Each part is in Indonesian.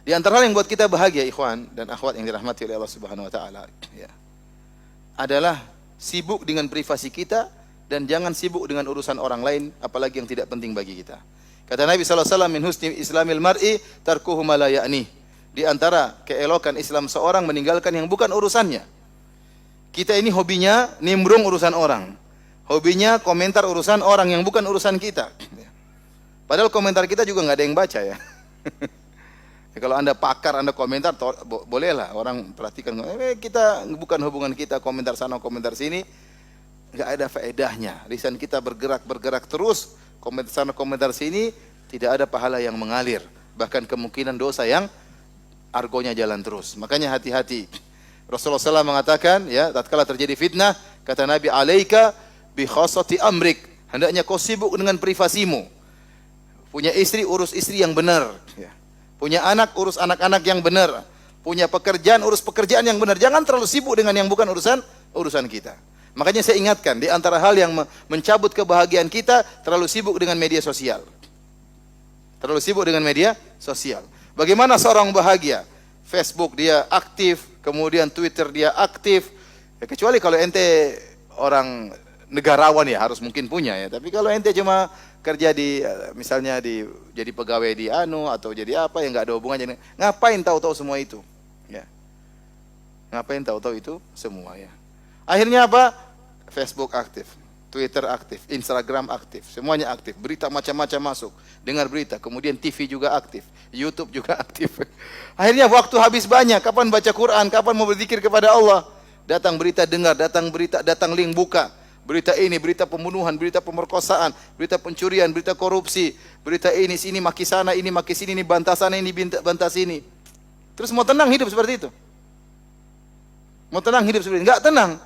Di antara hal yang buat kita bahagia, ikhwan dan akhwat yang dirahmati oleh Allah Subhanahu wa taala, ya, adalah sibuk dengan privasi kita dan jangan sibuk dengan urusan orang lain, apalagi yang tidak penting bagi kita. Kata Nabi sallallahu alaihi wasallam, min husni islamil mar'i tarkuhu ma la ya'ni. Di antara keelokan Islam seorang meninggalkan yang bukan urusannya. Kita ini hobinya nimbrung urusan orang. Hobinya komentar urusan orang yang bukan urusan kita. Padahal komentar kita juga nggak ada yang baca ya. Ya, kalau Anda pakar, Anda komentar, bolehlah orang perhatikan. Kita bukan hubungan kita, komentar sana, komentar sini, nggak ada faedahnya. Lisan kita bergerak terus, komentar sana, komentar sini, tidak ada pahala yang mengalir. Bahkan kemungkinan dosa yang argonya jalan terus. Makanya hati-hati. Rasulullah SAW mengatakan, ya, tatkala terjadi fitnah, kata Nabi, alaika bi khassati amrik. Hendaknya kau sibuk dengan privasimu. Punya istri, urus istri yang benar. Ya. Punya anak, urus anak-anak yang benar. Punya pekerjaan, urus pekerjaan yang benar. Jangan terlalu sibuk dengan yang bukan urusan kita. Makanya saya ingatkan, di antara hal yang mencabut kebahagiaan kita, terlalu sibuk dengan media sosial. Terlalu sibuk dengan media sosial. Bagaimana seorang bahagia? Facebook dia aktif, kemudian Twitter dia aktif. Ya, kecuali kalau ente orang negarawan ya harus mungkin punya ya. Tapi kalau ente cuma kerja di misalnya jadi pegawai di atau jadi apa yang nggak ada hubungannya, ngapain tahu-tahu semua itu? Ya. Ngapain tahu-tahu itu semua ya? Akhirnya apa? Facebook aktif, Twitter aktif, Instagram aktif, semuanya aktif. Berita macam-macam masuk, dengar berita. Kemudian TV juga aktif, YouTube juga aktif. Akhirnya waktu habis banyak. Kapan baca Quran? Kapan mau berzikir kepada Allah? Datang berita dengar, datang link buka. Berita ini, berita pembunuhan, berita pemerkosaan, berita pencurian, berita korupsi, berita ini, sini maki sana, ini maki sini, ini bantah sana, ini bantah sini. Terus mau tenang hidup seperti itu? Mau tenang hidup seperti itu? Enggak tenang.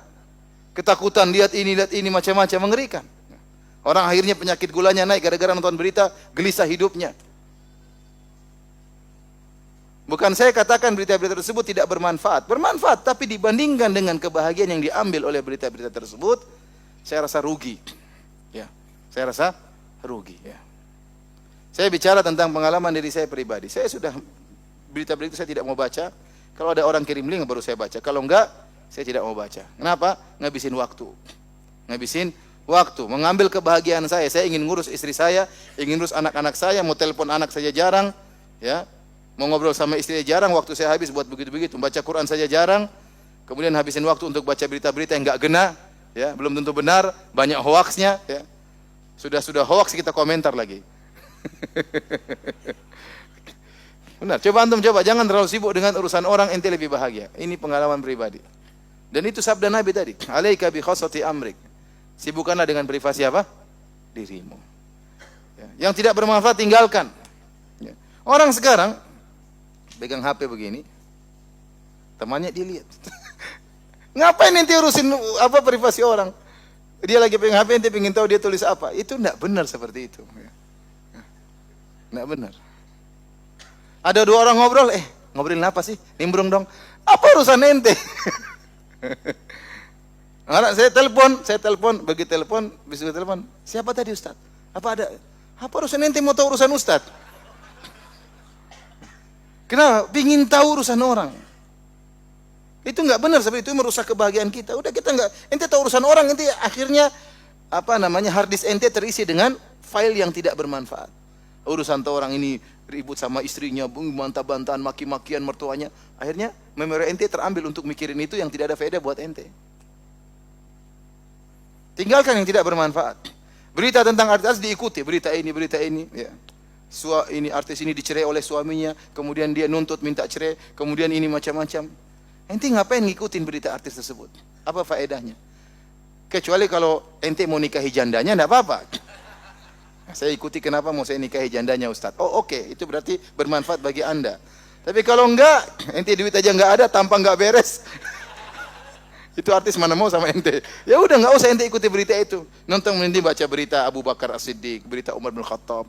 Ketakutan, lihat ini macam-macam, mengerikan. Orang akhirnya penyakit gulanya naik gara-gara nonton berita, gelisah hidupnya. Bukan saya katakan berita-berita tersebut tidak bermanfaat. Bermanfaat, tapi dibandingkan dengan kebahagiaan yang diambil oleh berita-berita tersebut, saya rasa rugi. Ya, saya rasa rugi. Ya. Saya bicara tentang pengalaman diri saya pribadi. Saya sudah berita-berita saya tidak mau baca. Kalau ada orang kirim link baru saya baca. Kalau enggak, saya tidak mau baca. Kenapa? Ngabisin waktu. Ngabisin waktu. Mengambil kebahagiaan saya. Saya ingin ngurus istri saya, ingin ngurus anak-anak saya, mau telepon anak saja jarang. Ya. Mau ngobrol sama istri jarang, waktu saya habis buat begitu-begitu. Baca Quran saja jarang. Kemudian habisin waktu untuk baca berita-berita yang enggak gena. Ya, belum tentu benar, banyak hoaxnya. Ya. Sudah hoax kita komentar lagi. Benar, coba antum jangan terlalu sibuk dengan urusan orang, ente lebih bahagia. Ini pengalaman pribadi. Dan itu sabda Nabi tadi, alaika bi khassati amrik. Sibukkanlah dengan privasi apa? Dirimu. Ya. Yang tidak bermanfaat tinggalkan. Ya. Orang sekarang pegang HP begini, temannya dilihat. Ngapain ente urusin apa privasi orang? Dia lagi pegang HP, ente pengen tahu dia tulis apa. Itu enggak benar seperti itu. Enggak benar. Ada dua orang ngobrol, ngobrolin apa sih? Nimbrung dong. Apa urusan ente? Anak saya telepon, bagi telepon, bisa telepon. Siapa tadi Ustaz? Apa urusan ente mau tahu urusan Ustaz? Kenapa? Pingin tahu urusan orang. Itu enggak benar, seperti itu merusak kebahagiaan kita. Udah kita enggak, ente tahu urusan orang, ente akhirnya hard disk ente terisi dengan file yang tidak bermanfaat. Urusan tahu orang ini ribut sama istrinya, bantah-bantahan, maki-makian mertuanya. Akhirnya memori ente terambil untuk mikirin itu yang tidak ada faedah buat ente. Tinggalkan yang tidak bermanfaat. Berita tentang artis diikuti, berita ini, ya. Ini artis ini dicerai oleh suaminya, kemudian dia nuntut minta cerai, kemudian ini macam-macam. Ente ngapain ngikutin berita artis tersebut? Apa faedahnya? Kecuali kalau ente mau nikahi jandanya, enggak apa-apa. Saya ikuti kenapa mau saya nikahi jandanya Ustaz. Oh oke, itu berarti bermanfaat bagi Anda. Tapi kalau enggak, ente duit aja enggak ada, tampang enggak beres. Itu artis mana mau sama ente. Ya udah enggak usah ente ikuti berita itu. Nonton mending baca berita Abu Bakar As-Siddiq, berita Umar bin Khattab,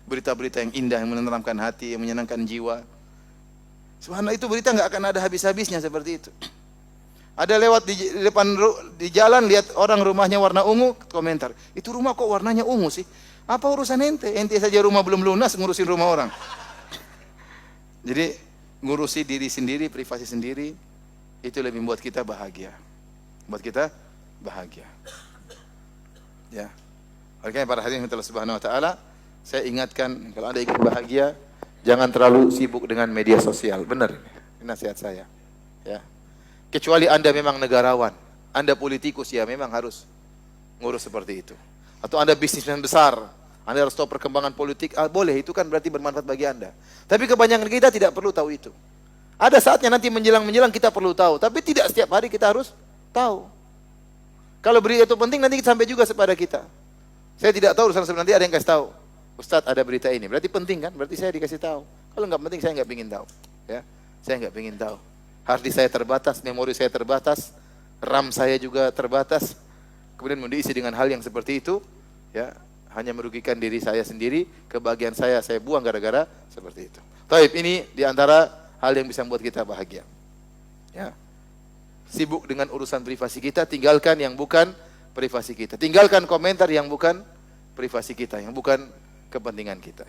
berita-berita yang indah yang menenteramkan hati, yang menyenangkan jiwa. Subhanallah, itu berita enggak akan ada habis-habisnya seperti itu. Ada lewat di jalan lihat orang rumahnya warna ungu, komentar. Itu rumah kok warnanya ungu sih? Apa urusan ente? Ente saja rumah belum lunas ngurusin rumah orang. Jadi ngurusi diri sendiri, privasi sendiri, itu lebih membuat kita bahagia. Membuat kita bahagia. Ya. Oleh karena para hadirin Allah Subhanahu wa taala, saya ingatkan kalau Anda ingin bahagia, jangan terlalu sibuk dengan media sosial. Benar ini nasihat saya. Ya. Kecuali Anda memang negarawan, Anda politikus, ya memang harus ngurus seperti itu. Atau Anda bisnismen besar, Anda harus tahu perkembangan politik, boleh, itu kan berarti bermanfaat bagi Anda. Tapi kebanyakan kita tidak perlu tahu itu. Ada saatnya nanti menjelang-menjelang kita perlu tahu, tapi tidak setiap hari kita harus tahu. Kalau berita itu penting, nanti sampai juga kepada kita. Saya tidak tahu, nanti ada yang kasih tahu. Ustadz, ada berita ini, berarti penting kan? Berarti saya dikasih tahu. Kalau nggak penting, saya nggak ingin tahu. Ya, saya nggak ingin tahu. Harddisk saya terbatas, memori saya terbatas, RAM saya juga terbatas. Kemudian mau diisi dengan hal yang seperti itu, ya hanya merugikan diri saya sendiri, kebahagiaan saya buang gara-gara seperti itu. Taib, ini diantara hal yang bisa membuat kita bahagia. Ya, sibuk dengan urusan privasi kita, tinggalkan yang bukan privasi kita. Tinggalkan komentar yang bukan privasi kita, yang bukan kepentingan kita.